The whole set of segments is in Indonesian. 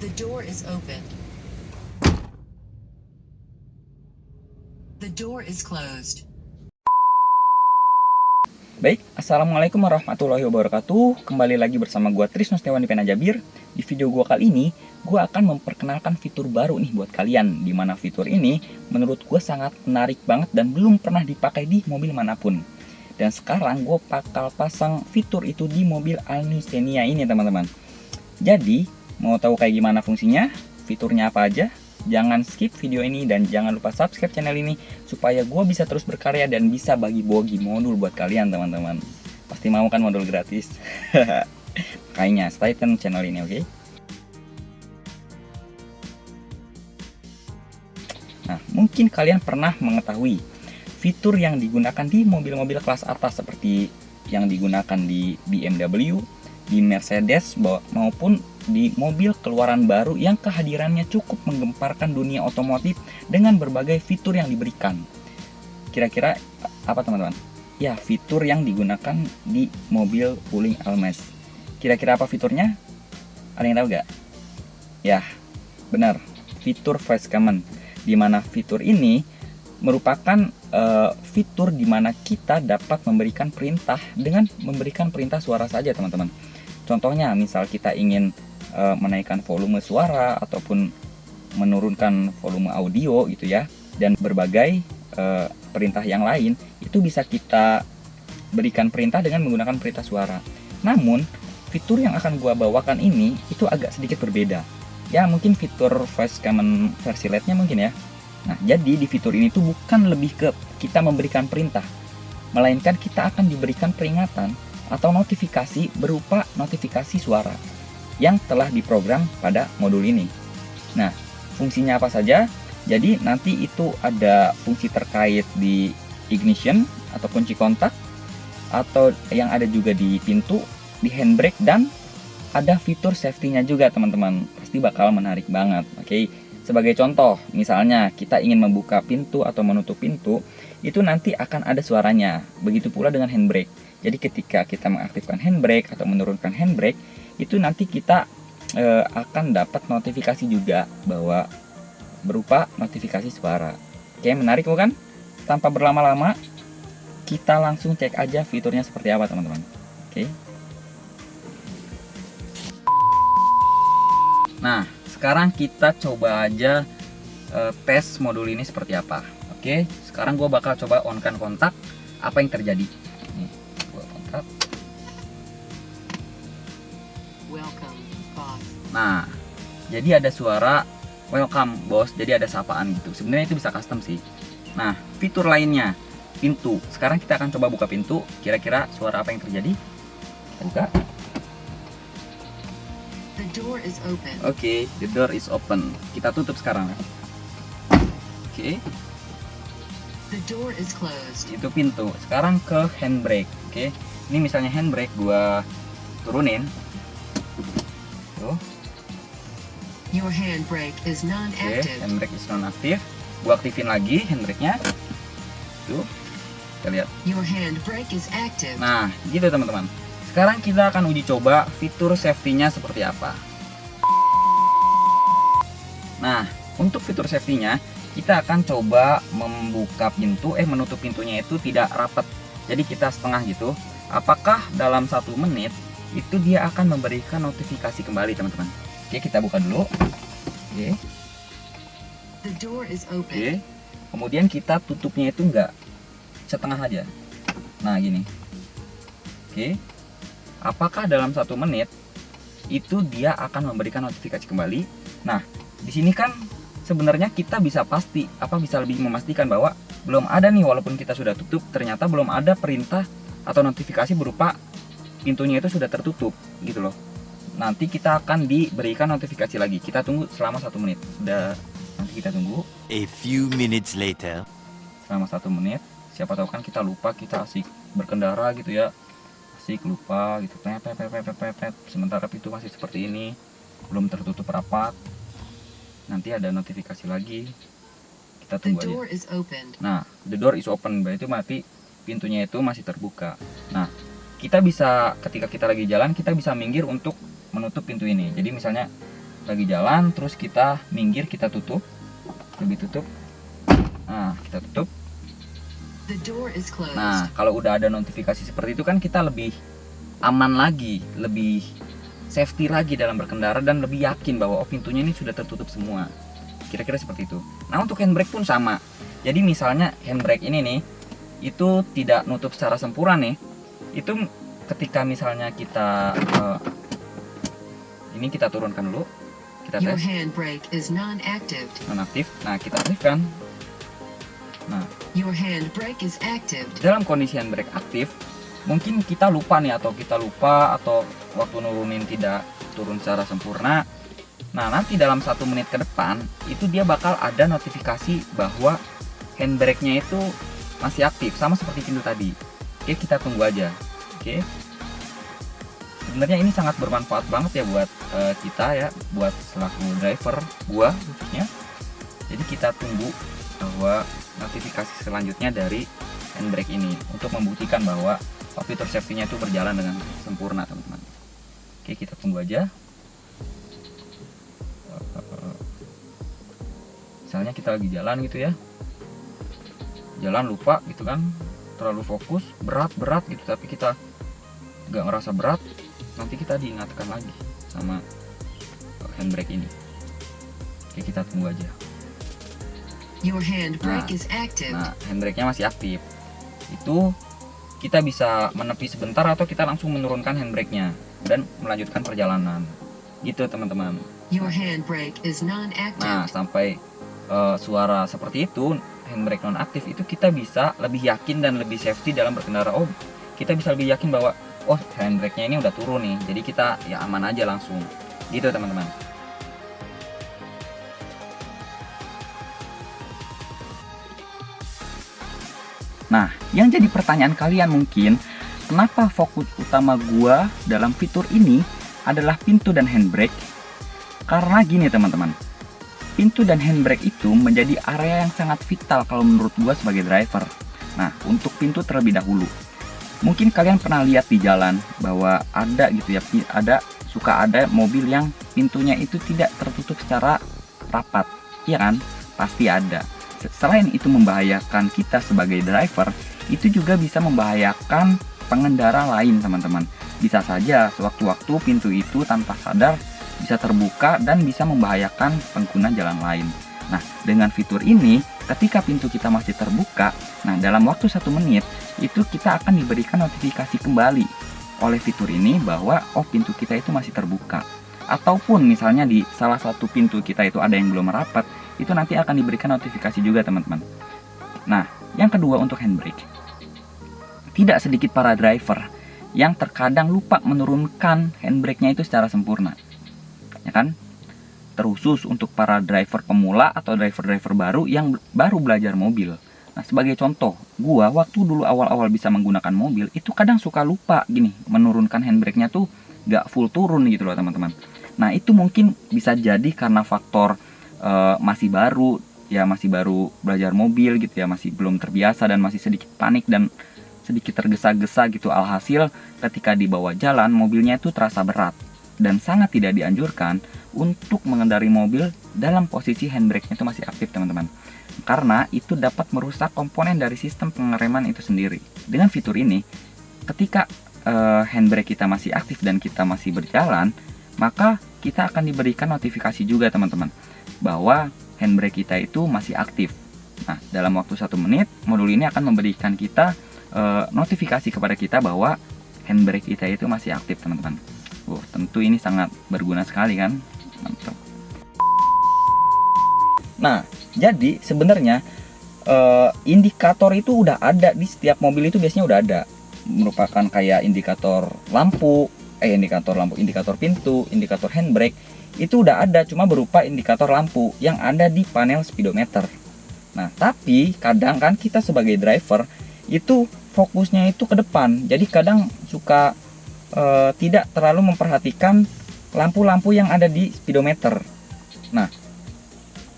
The door is open. The door is closed. Baik, Assalamualaikum warahmatullahi wabarakatuh. Kembali lagi bersama gua Trisno Setiawan di Pena Jabir. Di video gua kali ini, gua akan memperkenalkan fitur baru nih buat kalian. Dimana fitur ini menurut gua sangat menarik banget dan belum pernah dipakai di mobil manapun. Dan sekarang gua bakal pasang fitur itu di mobil Alni Xenia ini, teman-teman. Jadi, mau tahu kayak gimana fungsinya, fiturnya apa aja? Jangan skip video ini dan jangan lupa subscribe channel ini supaya gue bisa terus berkarya dan bisa bagi-bagi modul buat kalian, teman-teman. Pasti mau kan modul gratis? Kayaknya stay tune channel ini, oke? Nah, mungkin kalian pernah mengetahui fitur yang digunakan di mobil-mobil kelas atas seperti yang digunakan di BMW, di Mercedes maupun di mobil keluaran baru yang kehadirannya cukup menggemparkan dunia otomotif dengan berbagai fitur yang diberikan. Kira-kira apa, teman-teman? Ya, fitur yang digunakan di mobil Wuling Almes. Kira-kira apa fiturnya? Ada yang tahu gak? Ya, benar, fitur voice command. Dimana fitur ini merupakan fitur dimana kita dapat memberikan perintah dengan memberikan perintah suara saja, teman-teman. Contohnya, misal kita ingin menaikkan volume suara ataupun menurunkan volume audio gitu ya, dan berbagai perintah yang lain itu bisa kita berikan perintah dengan menggunakan perintah suara. Namun fitur yang akan gua bawakan ini itu agak sedikit berbeda ya, mungkin fitur voice command versi lite-nya mungkin ya. Nah, jadi di fitur ini tuh bukan lebih ke kita memberikan perintah, melainkan kita akan diberikan peringatan atau notifikasi berupa notifikasi suara yang telah diprogram pada modul ini. Nah, fungsinya apa saja? Jadi nanti itu ada fungsi terkait di ignition atau kunci kontak, atau yang ada juga di pintu, di handbrake, dan ada fitur safety-nya juga, teman-teman. Pasti bakal menarik banget. Oke, sebagai contoh, misalnya kita ingin membuka pintu atau menutup pintu, itu nanti akan ada suaranya. Begitu pula dengan handbrake. Jadi ketika kita mengaktifkan handbrake atau menurunkan handbrake, itu nanti kita akan dapat notifikasi juga bahwa berupa notifikasi suara. Oke, menarik bukan? Tanpa berlama-lama, kita langsung cek aja fiturnya seperti apa, teman-teman. Oke. Nah, sekarang kita coba aja tes modul ini seperti apa. Oke, sekarang gue bakal coba on-kan kontak. Apa yang terjadi? Nih, gue kontak. Nah, jadi ada suara welcome bos, jadi ada sapaan gitu. Sebenarnya itu bisa custom sih. Nah, fitur lainnya, pintu. Sekarang kita akan coba buka pintu. Kira-kira suara apa yang terjadi? Kita buka. The door is open. Oke, the door is open. Kita tutup sekarang. Oke. The door is closed. Itu pintu. Sekarang ke handbrake. Oke. Ini misalnya handbrake gua turunin. Tuh. Your handbrake is Oke, non-active. handbrake is non-aktif. Gua aktifin lagi handbrake-nya. Tuh. Kita lihat. Your handbrake is active. Nah, gitu teman-teman. Sekarang kita akan uji coba fitur safety-nya seperti apa. Nah, untuk fitur safety-nya, kita akan coba membuka pintu, menutup pintunya itu tidak rapat. Jadi kita setengah gitu. Apakah dalam 1 menit itu dia akan memberikan notifikasi kembali, teman-teman. Oke, kita buka dulu. Oke. The door is open. Oke. Kemudian kita tutupnya itu enggak setengah aja. Nah, gini. Oke. Apakah dalam 1 menit itu dia akan memberikan notifikasi kembali? Nah, di sini kan sebenarnya kita bisa bisa lebih memastikan bahwa belum ada nih, walaupun kita sudah tutup, ternyata belum ada perintah atau notifikasi berupa pintunya itu sudah tertutup gitu loh. Nanti kita akan diberikan notifikasi lagi. Kita tunggu selama 1 menit. Nanti kita tunggu. A few minutes later. Selama 1 menit. Siapa tahu kan kita lupa, kita asik berkendara gitu ya. Asik lupa gitu. Pepet. Sementara pintu masih seperti ini. Belum tertutup rapat. Nanti ada notifikasi lagi. Kita The tunggu door aja. is open. Nah, the door is open. Berarti mati pintunya itu masih terbuka. Nah, kita bisa ketika kita lagi jalan, kita bisa minggir untuk menutup pintu ini. Jadi misalnya lagi jalan terus kita minggir, kita tutup, lebih tutup. Nah, kita tutup. The door is closed. Nah, kalau udah ada notifikasi seperti itu kan kita lebih aman lagi, lebih safety lagi dalam berkendara dan lebih yakin bahwa oh pintunya ini sudah tertutup semua. Kira-kira seperti itu. Nah, untuk handbrake pun sama. Jadi misalnya handbrake ini nih itu tidak nutup secara sempurna nih. Itu ketika misalnya kita ini kita turunkan dulu. Kita Your tes handbrake is non-active. nonaktif. Nah, kita aktifkan. Nah, Your handbrake is active. dalam kondisi handbrake aktif, mungkin kita lupa nih atau waktu nurunin tidak turun secara sempurna. Nah, nanti dalam 1 menit ke depan itu dia bakal ada notifikasi bahwa handbrake-nya itu masih aktif, sama seperti pintu tadi. Oke, kita tunggu aja. Oke. Sebenarnya ini sangat bermanfaat banget ya buat kita ya, buat selaku driver, gua khususnya. Jadi kita tunggu bahwa notifikasi selanjutnya dari handbrake ini untuk membuktikan bahwa fitur safety-nya itu berjalan dengan sempurna, teman-teman. Oke, kita tunggu aja. Misalnya kita lagi jalan gitu ya, jalan lupa gitu kan, terlalu fokus, berat gitu, tapi kita nggak ngerasa berat, nanti kita diingatkan lagi sama handbrake ini. Oke, kita tunggu aja. Your handbrake is active. Nah, handbrake-nya masih aktif. Itu kita bisa menepi sebentar atau kita langsung menurunkan handbrake-nya dan melanjutkan perjalanan. Gitu, teman-teman. Your handbrake is non-active. Nah, sampai suara seperti itu, handbrake non-aktif, itu kita bisa lebih yakin dan lebih safety dalam berkendara. Oh, kita bisa lebih yakin bahwa oh, handbrake-nya ini udah turun nih. Jadi kita ya aman aja langsung. Gitu, teman-teman. Nah, yang jadi pertanyaan kalian mungkin, kenapa fokus utama gua dalam fitur ini adalah pintu dan handbrake? Karena gini teman-teman, pintu dan handbrake itu menjadi area yang sangat vital kalau menurut gua sebagai driver. Nah, untuk pintu terlebih dahulu. Mungkin kalian pernah lihat di jalan bahwa ada gitu ya, suka ada mobil yang pintunya itu tidak tertutup secara rapat. Iya kan? Pasti ada. Selain itu membahayakan kita sebagai driver, itu juga bisa membahayakan pengendara lain, teman-teman. Bisa saja sewaktu-waktu pintu itu tanpa sadar bisa terbuka dan bisa membahayakan pengguna jalan lain. Nah, dengan fitur ini, ketika pintu kita masih terbuka, nah dalam waktu 1 menit, itu kita akan diberikan notifikasi kembali oleh fitur ini bahwa oh pintu kita itu masih terbuka. Ataupun misalnya di salah satu pintu kita itu ada yang belum rapat, itu nanti akan diberikan notifikasi juga, teman-teman. Nah, yang kedua untuk handbrake. Tidak sedikit para driver yang terkadang lupa menurunkan handbrake-nya itu secara sempurna. Ya kan? Terkhusus untuk para driver pemula atau driver-driver baru yang baru belajar mobil. Nah, sebagai contoh, gua waktu dulu awal-awal bisa menggunakan mobil, itu kadang suka lupa gini, menurunkan handbrake-nya tuh gak full turun gitu loh, teman-teman. Nah, itu mungkin bisa jadi karena faktor masih baru belajar mobil gitu ya, masih belum terbiasa dan masih sedikit panik dan sedikit tergesa-gesa gitu. Alhasil ketika dibawa jalan mobilnya itu terasa berat dan sangat tidak dianjurkan untuk mengendarai mobil dalam posisi handbrake-nya itu masih aktif, teman-teman, karena itu dapat merusak komponen dari sistem pengereman itu sendiri. Dengan fitur ini, ketika handbrake kita masih aktif dan kita masih berjalan, maka kita akan diberikan notifikasi juga, teman-teman, bahwa handbrake kita itu masih aktif. Nah, dalam waktu 1 menit, modul ini akan memberikan kita notifikasi kepada kita bahwa handbrake kita itu masih aktif, teman-teman. Tentu ini sangat berguna sekali kan? Mantap. Nah, jadi sebenarnya indikator itu udah ada di setiap mobil, itu biasanya udah ada. Merupakan kayak indikator indikator pintu, indikator handbrake. Itu udah ada, cuma berupa indikator lampu yang ada di panel speedometer. Nah, tapi kadang kan kita sebagai driver itu fokusnya itu ke depan, jadi kadang suka tidak terlalu memperhatikan lampu-lampu yang ada di speedometer. Nah,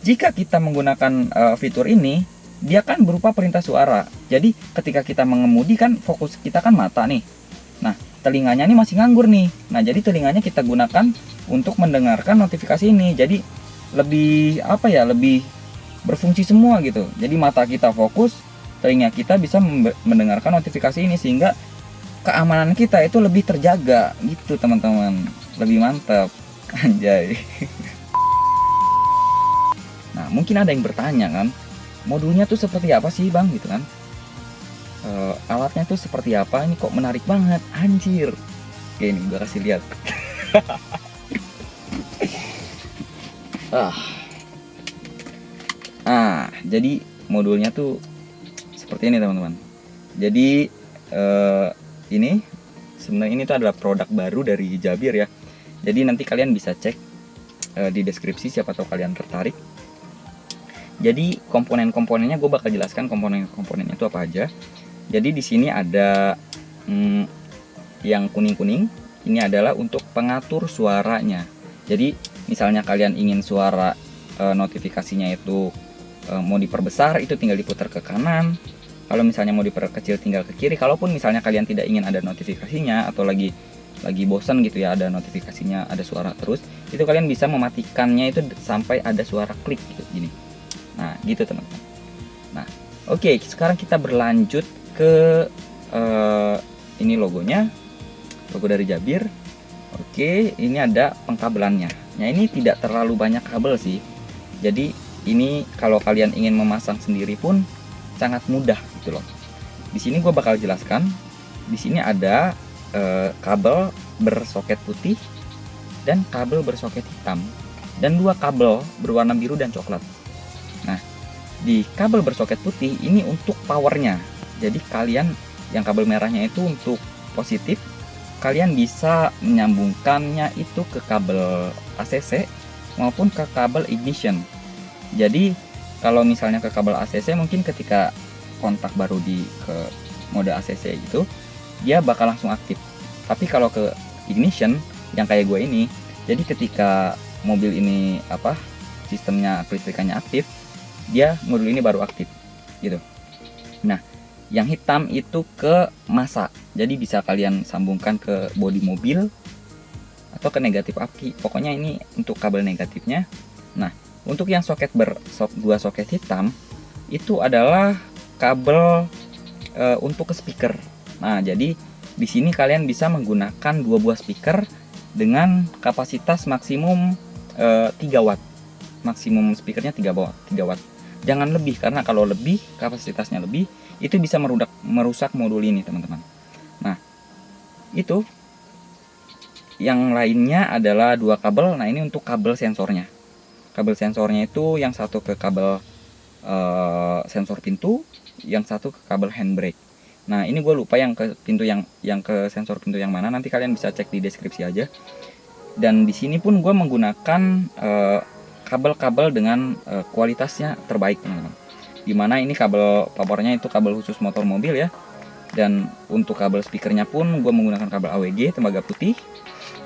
jika kita menggunakan fitur ini, dia kan berupa perintah suara. Jadi ketika kita mengemudi kan fokus kita kan mata nih. Nah, telinganya ini masih nganggur nih. Nah, jadi telinganya kita gunakan untuk mendengarkan notifikasi ini. Jadi lebih apa ya, lebih berfungsi semua gitu. Jadi mata kita fokus, telinga kita bisa mendengarkan notifikasi ini, sehingga keamanan kita itu lebih terjaga gitu teman-teman. Lebih mantap. Anjay. Nah, mungkin ada yang bertanya kan, modulnya tuh seperti apa sih bang gitu kan. Alatnya tuh seperti apa, ini kok menarik banget anjir. Oke, ini gue kasih lihat. Jadi modulnya tuh seperti ini teman-teman. Jadi ini sebenarnya ini tuh adalah produk baru dari Jabir ya. Jadi nanti kalian bisa cek di deskripsi, siapa tahu kalian tertarik. Jadi komponen-komponennya gue bakal jelaskan komponen-komponennya itu apa aja. Jadi di sini ada yang kuning-kuning, ini adalah untuk pengatur suaranya. Jadi misalnya kalian ingin suara notifikasinya itu mau diperbesar, itu tinggal diputar ke kanan. Kalau misalnya mau diperkecil tinggal ke kiri. Kalaupun misalnya kalian tidak ingin ada notifikasinya atau lagi bosan gitu ya ada notifikasinya, ada suara terus, itu kalian bisa mematikannya itu sampai ada suara klik gitu gini. Nah, gitu teman-teman. Nah, oke, sekarang kita berlanjut ke ini logonya, logo dari Jabir. Oke, ini ada pengkabelannya. Nah, ini tidak terlalu banyak kabel sih. Jadi ini kalau kalian ingin memasang sendiri pun sangat mudah gitu loh. Di sini gue bakal jelaskan. Di sini ada kabel bersoket putih dan kabel bersoket hitam, dan 2 kabel berwarna biru dan coklat. Nah, di kabel bersoket putih ini untuk powernya. Jadi kalian yang kabel merahnya itu untuk positif, kalian bisa menyambungkannya itu ke kabel ACC maupun ke kabel ignition. Jadi kalau misalnya ke kabel ACC, mungkin ketika kontak baru ke mode ACC itu dia bakal langsung aktif. Tapi kalau ke ignition yang kayak gue ini, jadi ketika mobil ini sistemnya kelistrikannya aktif, dia modul ini baru aktif gitu. Nah, yang hitam itu ke massa. Jadi bisa kalian sambungkan ke bodi mobil atau ke negatif aki. Pokoknya ini untuk kabel negatifnya. Nah, untuk yang soket 2 soket hitam itu adalah kabel untuk ke speaker. Nah, jadi di sini kalian bisa menggunakan 2 buah speaker dengan kapasitas maksimum 3 watt. Maksimum speakernya 3 watt. Jangan lebih, karena kalau lebih, kapasitasnya lebih, itu bisa merusak modul ini teman-teman. Nah, itu yang lainnya adalah 2 kabel. Nah, ini untuk kabel sensornya. Kabel sensornya itu yang satu ke kabel sensor pintu, yang satu ke kabel handbrake. Nah, ini gue lupa yang ke pintu yang ke sensor pintu yang mana, nanti kalian bisa cek di deskripsi aja. Dan di sini pun gue menggunakan kabel-kabel dengan kualitasnya terbaik teman-teman. Dimana ini kabel powernya itu kabel khusus motor mobil ya. Dan untuk kabel speakernya pun gue menggunakan kabel AWG tembaga putih,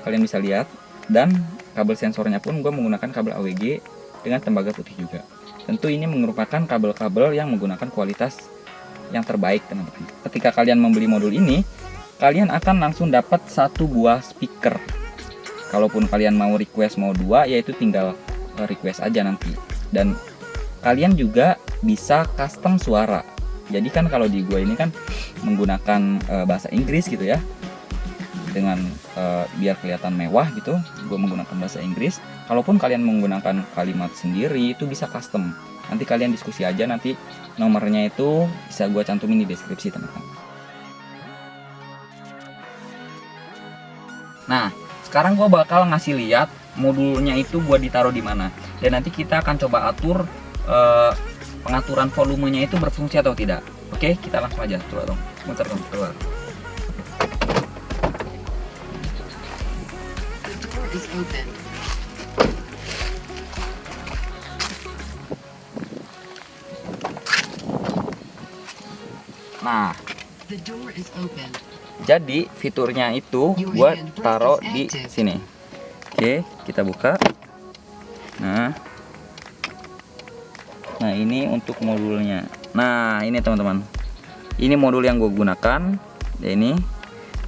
kalian bisa lihat. Dan kabel sensornya pun gue menggunakan kabel AWG dengan tembaga putih juga. Tentu ini merupakan kabel-kabel yang menggunakan kualitas yang terbaik teman-teman. Ketika kalian membeli modul ini, kalian akan langsung dapat 1 buah speaker. Kalaupun kalian mau request mau 2, yaitu tinggal request aja nanti. Dan kalian juga bisa custom suara. Jadi kan kalau di gua ini kan menggunakan bahasa Inggris gitu ya, dengan biar kelihatan mewah gitu, gua menggunakan bahasa Inggris. Kalaupun kalian menggunakan kalimat sendiri, itu bisa custom. Nanti kalian diskusi aja, nanti nomornya itu bisa gua cantumin di deskripsi teman-teman. Nah, sekarang gua bakal ngasih lihat modulnya itu gua ditaruh di mana, dan nanti kita akan coba atur pengaturan volumenya itu berfungsi atau tidak. Oke, kita langsung aja. Coba dong, muter dong, keluar. The door is open. Nah, The door is open. jadi fiturnya itu gua taruh di sini. Oke, kita buka. Nah, ini untuk modulnya. Nah, ini teman-teman. Ini modul yang gue gunakan. Ya ini.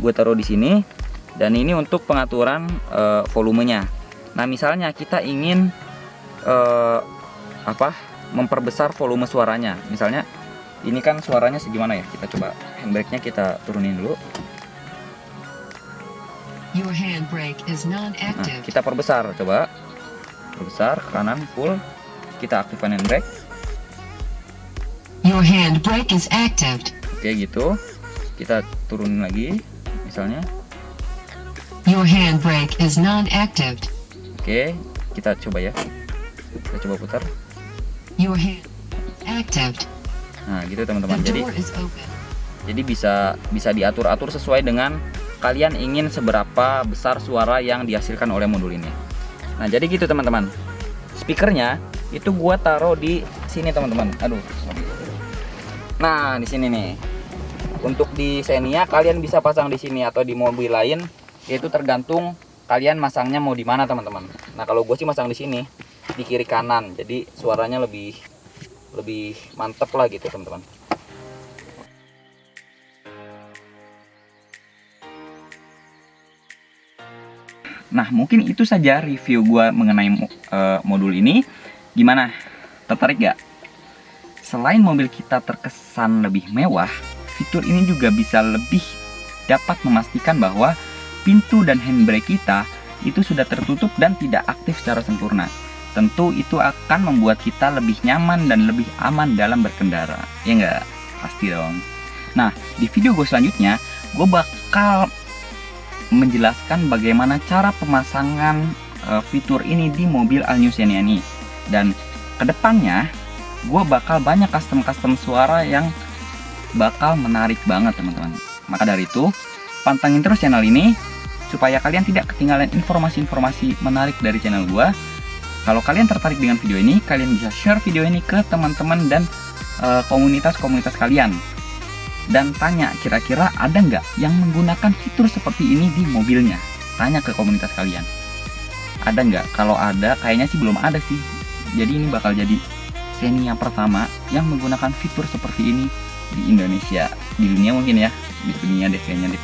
gue taruh di sini. Dan ini untuk pengaturan volumenya. Nah, misalnya kita ingin memperbesar volume suaranya. Misalnya ini kan suaranya segimana ya? Kita coba handbrake-nya kita turunin dulu. Your handbrake is Nah, non-active. kita perbesar, coba perbesar ke kanan full. Kita aktifkan handbrake. Your handbrake is active. Oke, gitu. Kita turunin lagi, misalnya. Your handbrake is non-active. Oke, kita coba ya. Kita coba putar. Your hand active. Nah, gitu The teman-teman. door is open. Jadi bisa diatur-atur sesuai dengan kalian ingin seberapa besar suara yang dihasilkan oleh modul ini. Nah, jadi gitu teman-teman. Speakernya itu gua taruh di sini teman-teman. Aduh, sorry. Nah, di sini nih. Untuk di Xenia kalian bisa pasang di sini atau di mobil lain, yaitu tergantung kalian masangnya mau di mana teman-teman. Nah, kalau gue sih masang di sini, di kiri kanan. Jadi suaranya lebih mantep lah gitu teman-teman. Nah, mungkin itu saja review gue mengenai modul ini. Gimana? Tertarik gak? Selain mobil kita terkesan lebih mewah, fitur ini juga bisa lebih dapat memastikan bahwa pintu dan handbrake kita itu sudah tertutup dan tidak aktif secara sempurna. Tentu itu akan membuat kita lebih nyaman dan lebih aman dalam berkendara. Ya enggak? Pasti dong. Nah, di video gue selanjutnya, gue bakal menjelaskan bagaimana cara pemasangan fitur ini di mobil All New Xenia ini. Dan kedepannya, gue bakal banyak custom suara yang bakal menarik banget teman-teman. Maka dari itu, pantengin terus channel ini supaya kalian tidak ketinggalan informasi-informasi menarik dari channel gue. Kalau kalian tertarik dengan video ini, kalian bisa share video ini ke teman-teman dan komunitas-komunitas kalian. Dan tanya, kira-kira ada nggak yang menggunakan fitur seperti ini di mobilnya? Tanya ke komunitas kalian. Ada nggak? Kalau ada, kayaknya sih belum ada sih. Jadi ini bakal jadi Xenia pertama yang menggunakan fitur seperti ini di Indonesia. Di dunia mungkin ya. Di dunia deh kayaknya deh.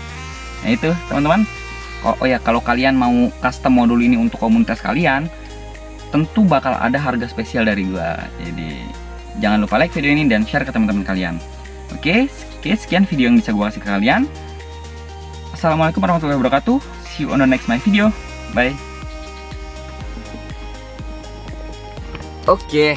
Nah itu teman-teman. Oh ya, kalau kalian mau custom modul ini untuk komunitas kalian, tentu bakal ada harga spesial dari gua. Jadi jangan lupa like video ini dan share ke teman-teman kalian. Oke, sekian video yang bisa gua kasih ke kalian. Assalamualaikum warahmatullahi wabarakatuh. See you on the next my video. Bye. Oke,